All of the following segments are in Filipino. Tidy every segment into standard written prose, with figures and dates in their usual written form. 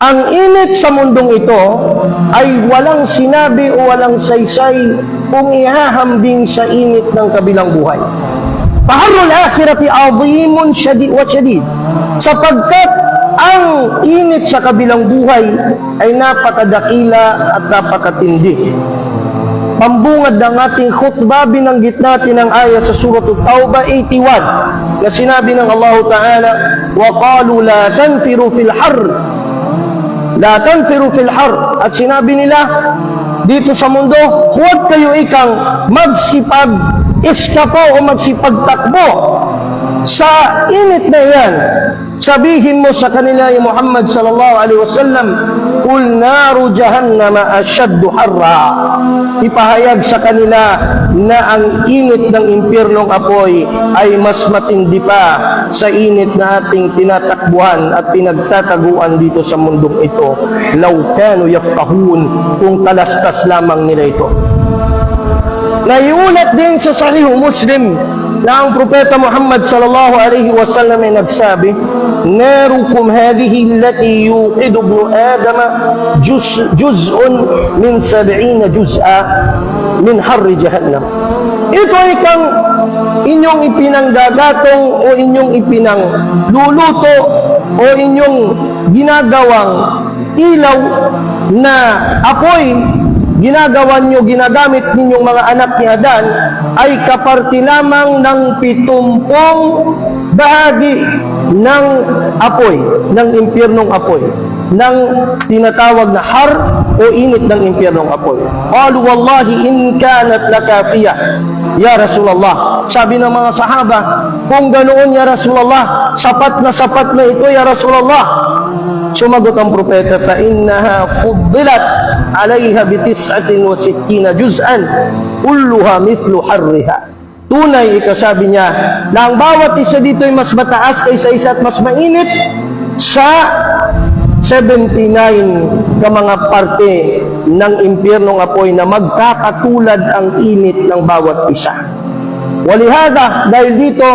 Ang init sa mundong ito ay walang sinabi o walang saysay kung ihahambing sa init ng kabilang buhay. Paharul akhirati azimun wa shadid, sapagkat ang init sa kabilang buhay ay napakadakila at napakatindi. Pambungad ng ating khutbah, binanggit natin ang ayat sa Surah At-Tawbah 81 na sinabi ng Allah Ta'ala, وَقَالُوا لَا تَنْفِرُوا فِي الْحَرِّ La tanfiru fil har. At sinabi nila dito sa mundo, huwag kayo ikang magsipag-iskapo o magsipagtakbo sa init na yan. Sabihin mo sa kanila, ya Muhammad sallallahu alaihi wasallam, Qul naru jahannama ashaddu harra. Ipahayag sa kanila na ang init ng impyernong apoy ay mas matindi pa sa init na ating tinatakbuhan at pinagtataguan dito sa mundong ito. Law kanu yafqahun, kung talastas lamang nila ito. Naiulat din sa Sahih Muslim na ang Propeta Muhammad sallallahu alaihi wasallam ay nagsabi, narukum hadhihi allati yuqidu ibnu Adam juz'un min 70 juz'a min harri jahannam. Ito ay kang inyong ipinanggagatong o inyong ipinangluluto o inyong ginagawang ilaw na apoy, ginagamit ninyong mga anak ni Adan ay kaparti lamang ng 70 bahagi ng apoy, ng impyernong apoy, ng tinatawag na har o init ng impyernong apoy. Qalu wallahi in kanat lakafiyah ya Rasulullah. Sabi ng mga sahaba, kung ganoon ya Rasulullah, sapat na ito ya Rasulullah. Sumagot ang propeta, fa innaha fuddilat alayha bi 69 juz'an kulluha mithlu harriha. Tunay, ikasabi niya, na ang bawat isa dito ay mas mataas kaysa isa at mas mainit sa 79 ka mga parte ng impyernong apoy na magkakatulad ang init ng bawat isa. Walihada, dahil dito,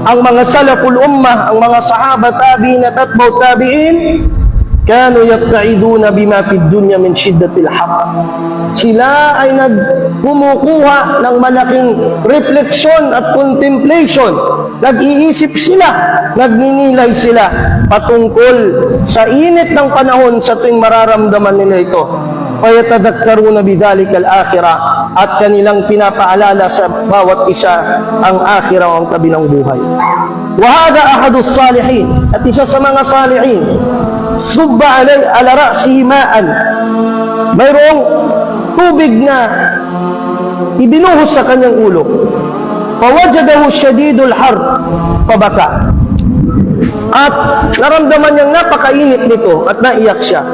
ang mga salaful ummah, ang mga sahaba, tabi'in at atba'u tabi'in, kanu yabta'iduna bima fid dunya min shiddatil haqq. Sila ay nagkumukuha ng malaking refleksyon at contemplation. Nag-iisip sila, nagninilay sila patungkol sa init ng panahon sa tuwing mararamdaman nila ito. Fayatadakkaruna bidhalika al-akhirah, at kanilang pinapaalala sa bawat isa ang akhirah o ang kabilang buhay. Wa hadha ahadus salihin, at isa sa mga salihin, subba ala ra'sihi ma'an, mayroong tubig na ibinuhos sa kanyang ulo. Fawajadahu syadidul har, fabaka. At naramdaman niyang napakainit nito at naiyak siya.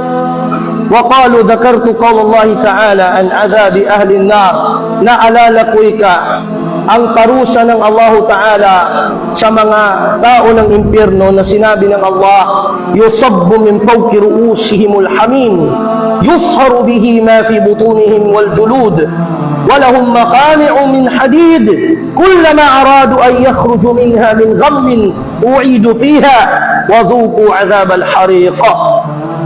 وقالوا ذكرت قول الله تعالى عن عذاب أهل النار. Naalala ko ang parusa ng Allah Ta'ala sa mga tao ng impyerno na sinabi ng Allah, yusabbu min fawqi ru'usihimul hamim yusharu bihi ma fi butunihim wal julud ولهم مقامع من حديد كلما أرادوا أن يخرجوا منها من غم أعيدوا فيها وذوقوا عذاب الحريق.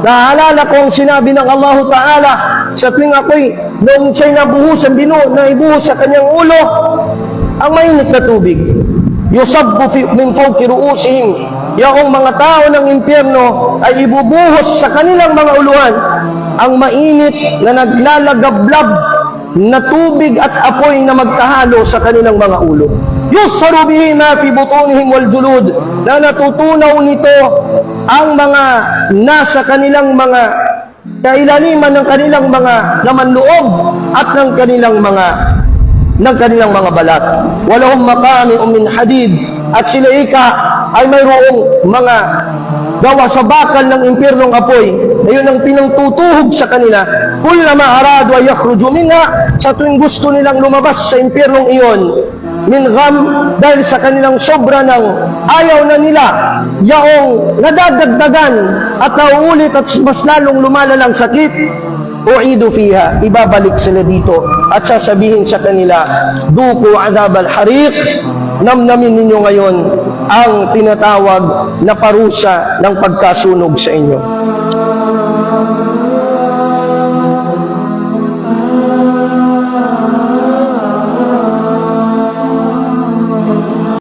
Naalala ko ang sinabi ng Allah Ta'ala sa tuwing ako'y noong siya'y naibuhos sa kanyang ulo ang mainit na tubig. Yusabbu min fawqi ru'usihim, yaong mga tao ng impyerno ay ibubuhos sa kanilang mga uluhan ang mainit na naglalagablab na tubig at apoy na magkahalo sa kanilang mga ulo. Yusharu bihi ma fi butunihim wal julud, na natutunaw nito ang mga nasa kanilang mga kailaliman ng kanilang mga laman loob at ng kanilang mga balat. Walahum maqami'un min hadid, at sila ay mayroong mga gawa sa bakal ng impyernong apoy na yun ang pinangtutuhog sa kanila. Kullama aradu ay yakhruju minha, sa tuwing gusto nilang lumabas sa impyernong iyon, min gham, dahil sa kanilang sobra ng ayaw na nila, yaong nadadagdagan at nauulit at mas lalong lumalalang sakit, u'idu fiha, ibabalik sila dito at sasabihin sa kanila, duku adhab al-hariq, namnamin ninyo ngayon ang tinatawag na parusa ng pagkasunog sa inyo.